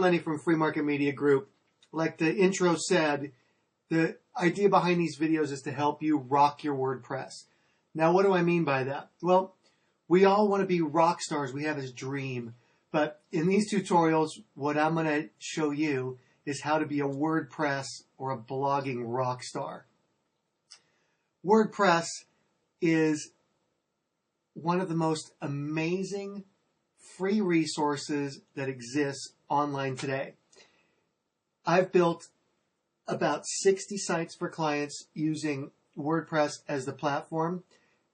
Lenny from Free Market Media Group. Like the intro said, the idea behind these videos is to help you rock your WordPress. Now, what do I mean by that? Well, we all want to be rock stars. We have this dream. But in these tutorials, what I'm going to show you is how to be a WordPress or a blogging rock star. WordPress is one of the most amazing free resources that exists online today. I've built about 60 sites for clients using WordPress as the platform.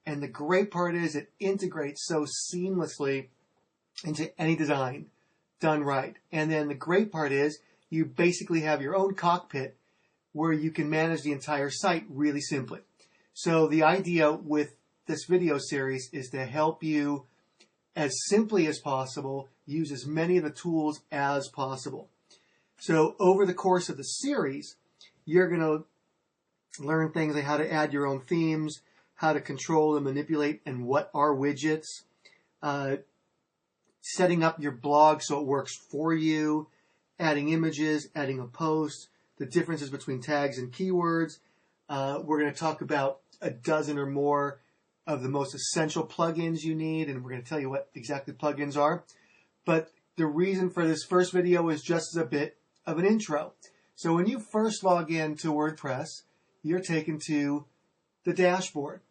And the great part is it integrates so seamlessly into any design done right. And then the great part is you basically have your own cockpit where you can manage the entire site really simply. So the idea with this video series is to help you as simply as possible use as many of the tools as possible. So over the course of the series, you're going to learn things like how to add your own themes, how to control and manipulate and what are widgets, setting up your blog so it works for you, adding images, adding a post, the differences between tags and keywords. We're going to talk about a dozen or more of the most essential plugins you need, and we're going to tell you what exactly plugins are. But the reason for this first video is just as a bit of an intro. So when you first log in to WordPress, you're taken to the dashboard.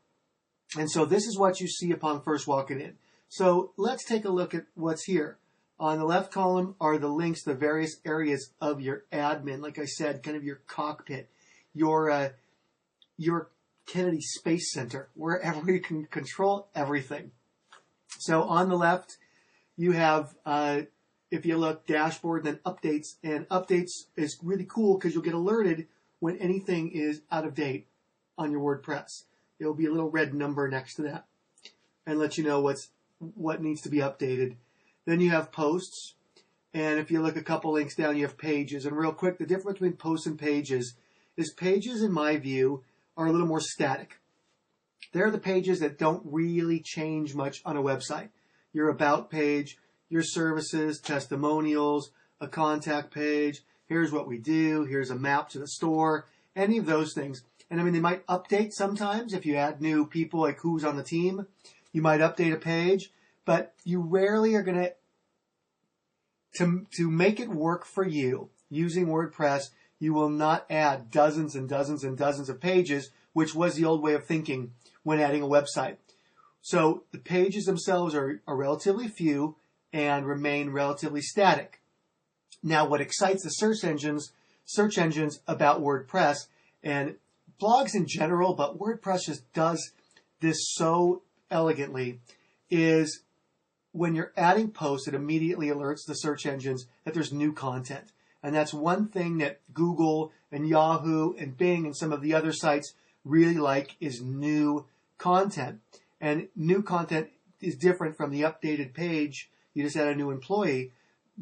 And so this is what you see upon first walking in. So let's take a look at what's here. On the left column are the links to various areas of your admin. Like I said, kind of your cockpit, your Kennedy Space Center, wherever you can control everything. So on the left, you have, if you look, dashboard, then updates. And updates is really cool because you'll get alerted when anything is out of date on your WordPress. It'll be a little red number next to that and let you know what needs to be updated. Then you have posts. And if you look a couple links down, you have pages. And real quick, the difference between posts and pages is pages, in my view, are a little more static. They're the pages that don't really change much on a website. Your about page, your services, testimonials, a contact page, here's what we do, here's a map to the store, any of those things. And I mean, they might update sometimes if you add new people, like who's on the team. You might update a page, but you rarely are going to make it work for you using WordPress. You will not add dozens and dozens and dozens of pages, which was the old way of thinking when adding a website. So the pages themselves are relatively few and remain relatively static. Now, what excites the search engines about WordPress and blogs in general, but WordPress just does this so elegantly, is when you're adding posts, it immediately alerts the search engines that there's new content. And that's one thing that Google and Yahoo and Bing and some of the other sites really like is new content. And new content is different from the updated page. You just add a new employee.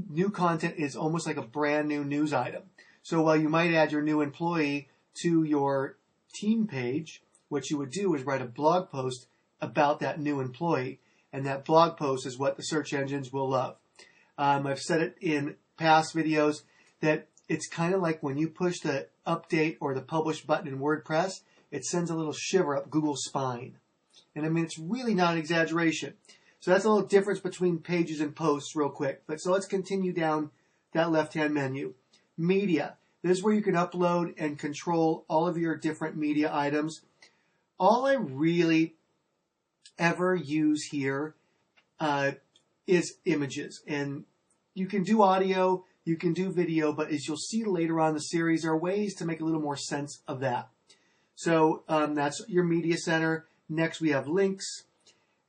New content is almost like a brand new news item. So while you might add your new employee to your team page, what you would do is write a blog post about that new employee. And that blog post is what the search engines will love. I've said it in past videos that it's kind of like when you push the update or the publish button in WordPress, it sends a little shiver up Google's spine. And I mean, it's really not an exaggeration. So that's a little difference between pages and posts real quick. But so let's continue down that left-hand menu. Media. This is where you can upload and control all of your different media items. All I really ever use here is images. And you can do audio, you can do video, but as you'll see later on in the series, there are ways to make a little more sense of that. So that's your media center. Next, we have links.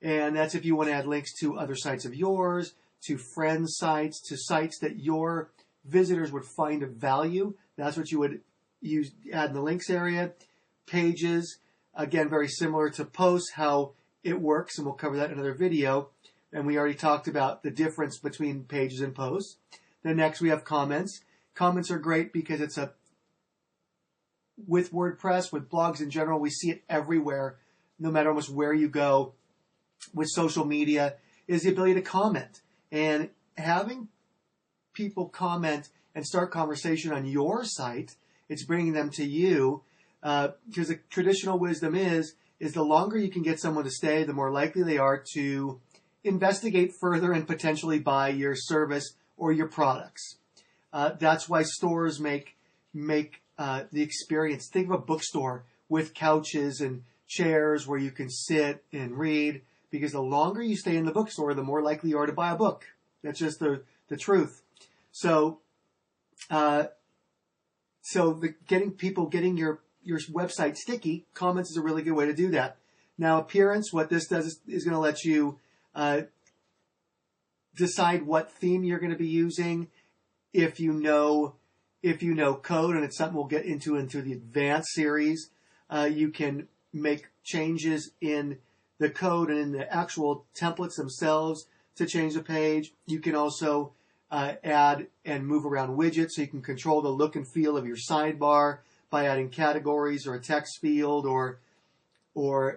And that's if you want to add links to other sites of yours, to friends' sites, to sites that your visitors would find of value. That's what you would use, add in the links area. Pages, again, very similar to posts, how it works, and we'll cover that in another video. And we already talked about the difference between pages and posts. Then next we have comments. Comments are great because it's with WordPress, with blogs in general, we see it everywhere, no matter almost where you go. With social media is the ability to comment. And having people comment and start conversation on your site, it's bringing them to you. Because the traditional wisdom is the longer you can get someone to stay, the more likely they are to investigate further and potentially buy your service or your products. That's why stores make the experience. Think of a bookstore with couches and chairs where you can sit and read, because the longer you stay in the bookstore, the more likely you are to buy a book. That's just the truth. So getting your website sticky, comments is a really good way to do that. Now, appearance, what this does is going to let you decide what theme you're going to be using. If you know code, and it's something we'll get into the advanced series, you can make changes in the code and in the actual templates themselves to change the page. You can also add and move around widgets, so you can control the look and feel of your sidebar by adding categories or a text field or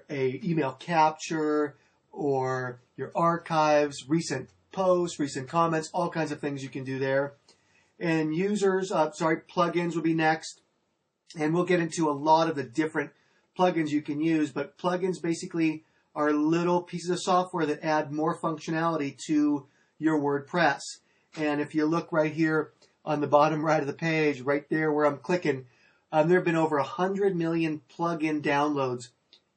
a email capture or your archives, recent posts, recent comments, all kinds of things you can do there. And plugins will be next. And we'll get into a lot of the different plugins you can use, but plugins basically are little pieces of software that add more functionality to your WordPress. And if you look right here on the bottom right of the page, right there where I'm clicking, there have been over 100 million plugin downloads,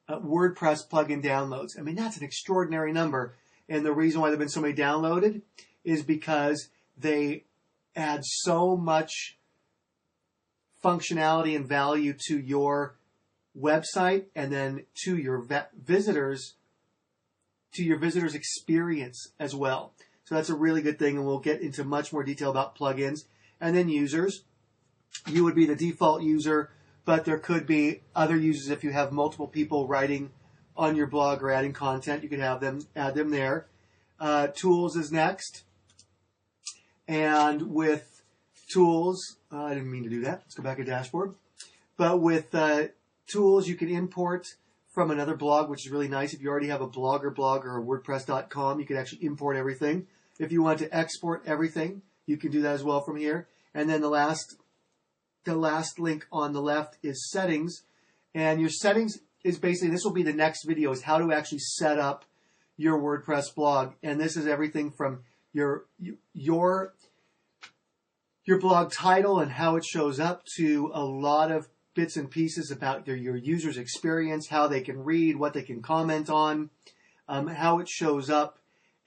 WordPress plugin downloads. I mean, that's an extraordinary number. And the reason why there have been so many downloaded is because they add so much functionality and value to your website and then to your visitors' experience as well. So that's a really good thing, and we'll get into much more detail about plugins. And then users. You would be the default user, but there could be other users if you have multiple people writing on your blog or adding content. You could add them there. Tools is next. And with tools, I didn't mean to do that. Let's go back to dashboard. But with tools, you can import from another blog, which is really nice. If you already have a Blogger blog or a WordPress.com, you can actually import everything. If you want to export everything, you can do that as well from here. And then the last link on the left is settings. And your settings is basically, this will be the next video, is how to actually set up your WordPress blog. And this is everything from your blog title and how it shows up to a lot of bits and pieces about your user's experience, how they can read, what they can comment on, how it shows up.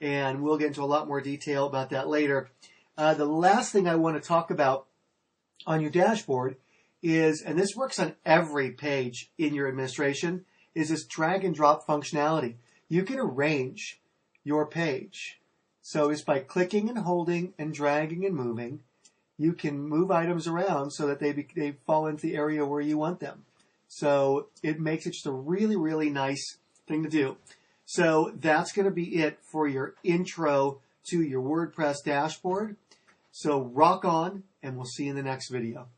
And we'll get into a lot more detail about that later. The last thing I want to talk about on your dashboard is, and this works on every page in your administration, is this drag and drop functionality. You can arrange your page. So it's by clicking and holding and dragging and moving, you can move items around so that they fall into the area where you want them. So it makes it just a really, really nice thing to do. So that's going to be it for your intro to your WordPress dashboard. So rock on, and we'll see you in the next video.